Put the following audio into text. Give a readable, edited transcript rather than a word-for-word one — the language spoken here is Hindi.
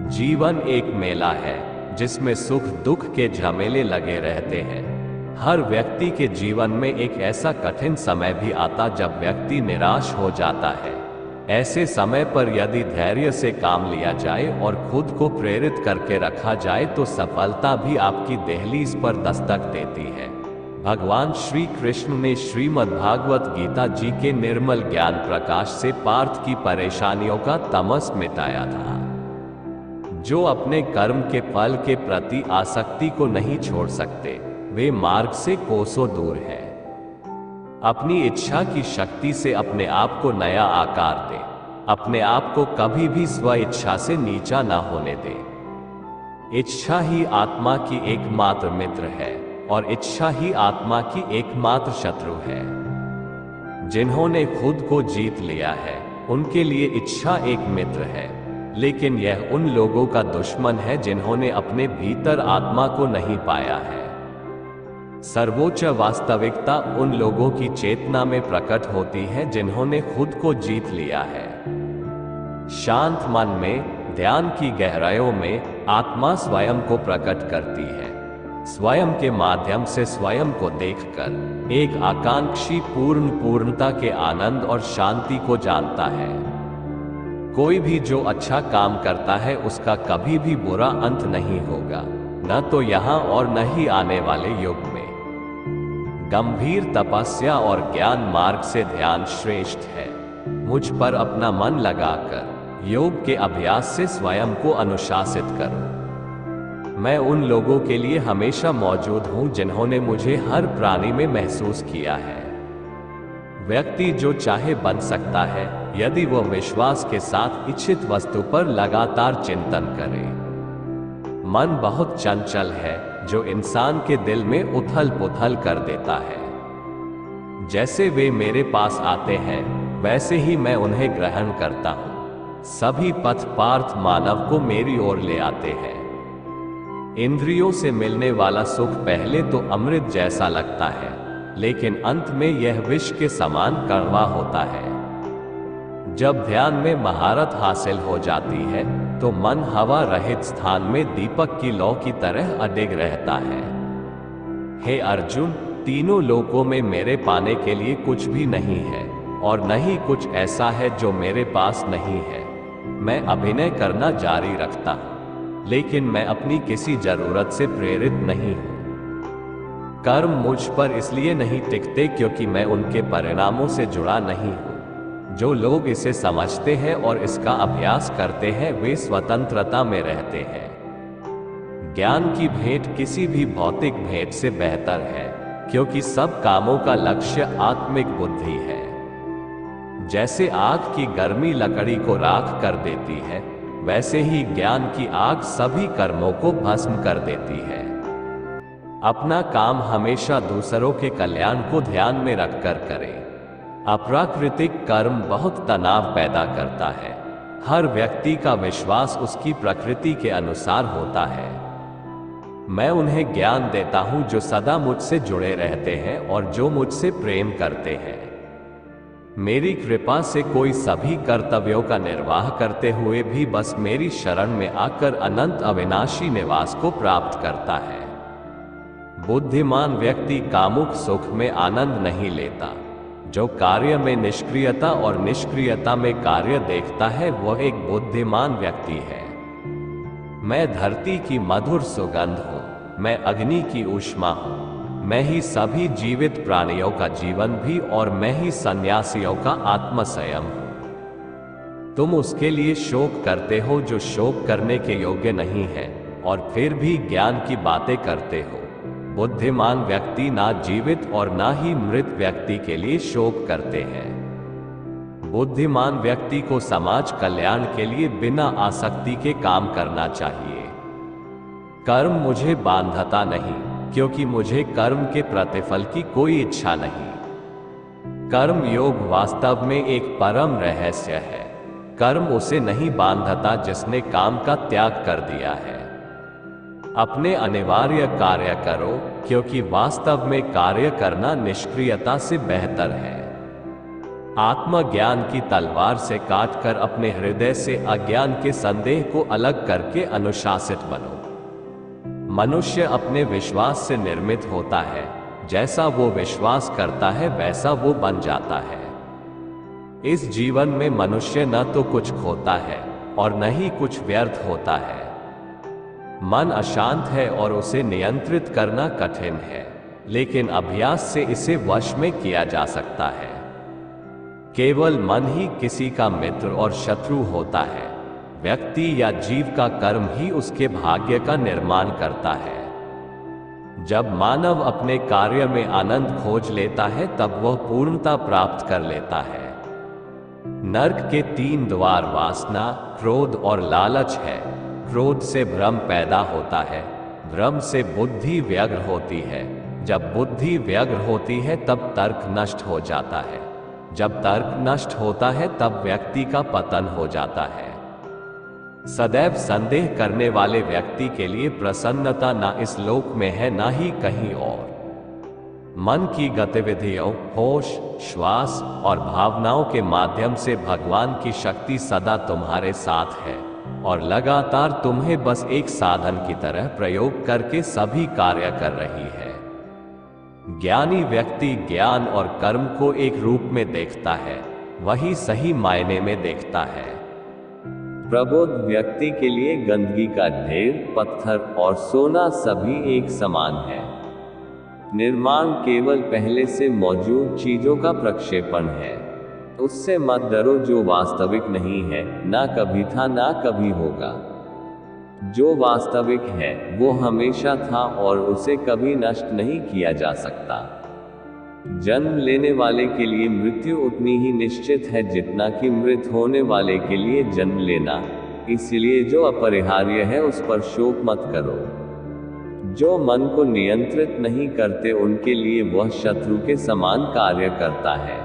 जीवन एक मेला है जिसमें सुख दुख के झमेले लगे रहते हैं। हर व्यक्ति के जीवन में एक ऐसा कठिन समय भी आता जब व्यक्ति निराश हो जाता है। ऐसे समय पर यदि धैर्य से काम लिया जाए और खुद को प्रेरित करके रखा जाए तो सफलता भी आपकी दहलीज पर दस्तक देती है। भगवान श्री कृष्ण ने श्रीमद् भागवत गीता जी के निर्मल ज्ञान प्रकाश से पार्थ की परेशानियों का तमस मिटाया था। जो अपने कर्म के फल के प्रति आसक्ति को नहीं छोड़ सकते वे मार्ग से कोसों दूर हैं। अपनी इच्छा की शक्ति से अपने आप को नया आकार दे। अपने आप को कभी भी स्व इच्छा से नीचा न होने दे। इच्छा ही आत्मा की एकमात्र मित्र है और इच्छा ही आत्मा की एकमात्र शत्रु है। जिन्होंने खुद को जीत लिया है उनके लिए इच्छा एक मित्र है, लेकिन यह उन लोगों का दुश्मन है जिन्होंने अपने भीतर आत्मा को नहीं पाया है। सर्वोच्च वास्तविकता उन लोगों की चेतना में प्रकट होती है जिन्होंने खुद को जीत लिया है। शांत मन में, ध्यान की गहराइयों में आत्मा स्वयं को प्रकट करती है। स्वयं के माध्यम से स्वयं को देखकर एक आकांक्षी पूर्णता के आनंद और शांति को जानता है। कोई भी जो अच्छा काम करता है उसका कभी भी बुरा अंत नहीं होगा, न तो यहाँ और न ही आने वाले युग में। गंभीर तपस्या और ज्ञान मार्ग से ध्यान श्रेष्ठ है। मुझ पर अपना मन लगाकर योग के अभ्यास से स्वयं को अनुशासित करो। मैं उन लोगों के लिए हमेशा मौजूद हूं जिन्होंने मुझे हर प्राणी में महसूस किया है। व्यक्ति जो चाहे बन सकता है यदि वह विश्वास के साथ इच्छित वस्तु पर लगातार चिंतन करे। मन बहुत चंचल है जो इंसान के दिल में उथल पुथल कर देता है। जैसे वे मेरे पास आते हैं वैसे ही मैं उन्हें ग्रहण करता हूं। सभी पथ पार्थ मानव को मेरी ओर ले आते हैं। इंद्रियों से मिलने वाला सुख पहले तो अमृत जैसा लगता है, लेकिन अंत में यह विष के समान कड़वा होता है। जब ध्यान में महारत हासिल हो जाती है तो मन हवा रहित स्थान में दीपक की लौ की तरह अडिग रहता है। हे अर्जुन, तीनों लोकों में मेरे पाने के लिए कुछ भी नहीं है और न ही कुछ ऐसा है जो मेरे पास नहीं है। मैं अभिनय करना जारी रखता हूं, लेकिन मैं अपनी किसी जरूरत से प्रेरित नहीं हूं। कर्म मुझ पर इसलिए नहीं टिकते क्योंकि मैं उनके परिणामों से जुड़ा नहीं हूं। जो लोग इसे समझते हैं और इसका अभ्यास करते हैं वे स्वतंत्रता में रहते हैं। ज्ञान की भेंट किसी भी भौतिक भेंट से बेहतर है क्योंकि सब कामों का लक्ष्य आत्मिक बुद्धि है। जैसे आग की गर्मी लकड़ी को राख कर देती है, वैसे ही ज्ञान की आग सभी कर्मों को भस्म कर देती है। अपना काम हमेशा दूसरों के कल्याण को ध्यान में रखकर करें। अप्राकृतिक कर्म बहुत तनाव पैदा करता है। हर व्यक्ति का विश्वास उसकी प्रकृति के अनुसार होता है। मैं उन्हें ज्ञान देता हूं जो सदा मुझसे जुड़े रहते हैं और जो मुझसे प्रेम करते हैं। मेरी कृपा से कोई सभी कर्तव्यों का निर्वाह करते हुए भी बस मेरी शरण में आकर अनंत अविनाशी निवास को प्राप्त करता है। बुद्धिमान व्यक्ति कामुक सुख में आनंद नहीं लेता। जो कार्य में निष्क्रियता और निष्क्रियता में कार्य देखता है वह एक बुद्धिमान व्यक्ति है। मैं धरती की मधुर सुगंध हूं, मैं अग्नि की ऊष्मा हूं, मैं ही सभी जीवित प्राणियों का जीवन भी और मैं ही सन्यासियों का आत्मसंयम हूं। तुम उसके लिए शोक करते हो जो शोक करने के योग्य नहीं है और फिर भी ज्ञान की बातें करते हो। बुद्धिमान व्यक्ति ना जीवित और ना ही मृत व्यक्ति के लिए शोक करते हैं। बुद्धिमान व्यक्ति को समाज कल्याण के लिए बिना आसक्ति के काम करना चाहिए। कर्म मुझे बांधता नहीं क्योंकि मुझे कर्म के प्रतिफल की कोई इच्छा नहीं। कर्म योग वास्तव में एक परम रहस्य है। कर्म उसे नहीं बांधता जिसने काम का त्याग कर दिया है। अपने अनिवार्य कार्य करो क्योंकि वास्तव में कार्य करना निष्क्रियता से बेहतर है। आत्मज्ञान की तलवार से काटकर अपने हृदय से अज्ञान के संदेह को अलग करके अनुशासित बनो। मनुष्य अपने विश्वास से निर्मित होता है, जैसा वो विश्वास करता है वैसा वो बन जाता है। इस जीवन में मनुष्य न तो कुछ खोता है और न ही कुछ व्यर्थ होता है। मन अशांत है और उसे नियंत्रित करना कठिन है, लेकिन अभ्यास से इसे वश में किया जा सकता है। केवल मन ही किसी का मित्र और शत्रु होता है। व्यक्ति या जीव का कर्म ही उसके भाग्य का निर्माण करता है। जब मानव अपने कार्य में आनंद खोज लेता है तब वह पूर्णता प्राप्त कर लेता है। नर्क के 3 द्वार वासना, क्रोध और लालच है। क्रोध से भ्रम पैदा होता है, भ्रम से बुद्धि व्यग्र होती है। जब बुद्धि व्यग्र होती है तब तर्क नष्ट हो जाता है। जब तर्क नष्ट होता है तब व्यक्ति का पतन हो जाता है। सदैव संदेह करने वाले व्यक्ति के लिए प्रसन्नता ना इस लोक में है ना ही कहीं और। मन की गतिविधियों, होश, श्वास और भावनाओं के माध्यम से भगवान की शक्ति सदा तुम्हारे साथ है और लगातार तुम्हें बस एक साधन की तरह प्रयोग करके सभी कार्य कर रही है। ज्ञानी व्यक्ति ज्ञान और कर्म को एक रूप में देखता है, वही सही मायने में देखता है। प्रबुद्ध व्यक्ति के लिए गंदगी का ढेर, पत्थर और सोना सभी एक समान है। निर्माण केवल पहले से मौजूद चीजों का प्रक्षेपण है। उससे मत डरो जो वास्तविक नहीं है, ना कभी था ना कभी होगा। जो वास्तविक है वो हमेशा था और उसे कभी नष्ट नहीं किया जा सकता। जन्म लेने वाले के लिए मृत्यु उतनी ही निश्चित है जितना कि मृत होने वाले के लिए जन्म लेना। इसलिए जो अपरिहार्य है उस पर शोक मत करो। जो मन को नियंत्रित नहीं करते उनके लिए वह शत्रु के समान कार्य करता है।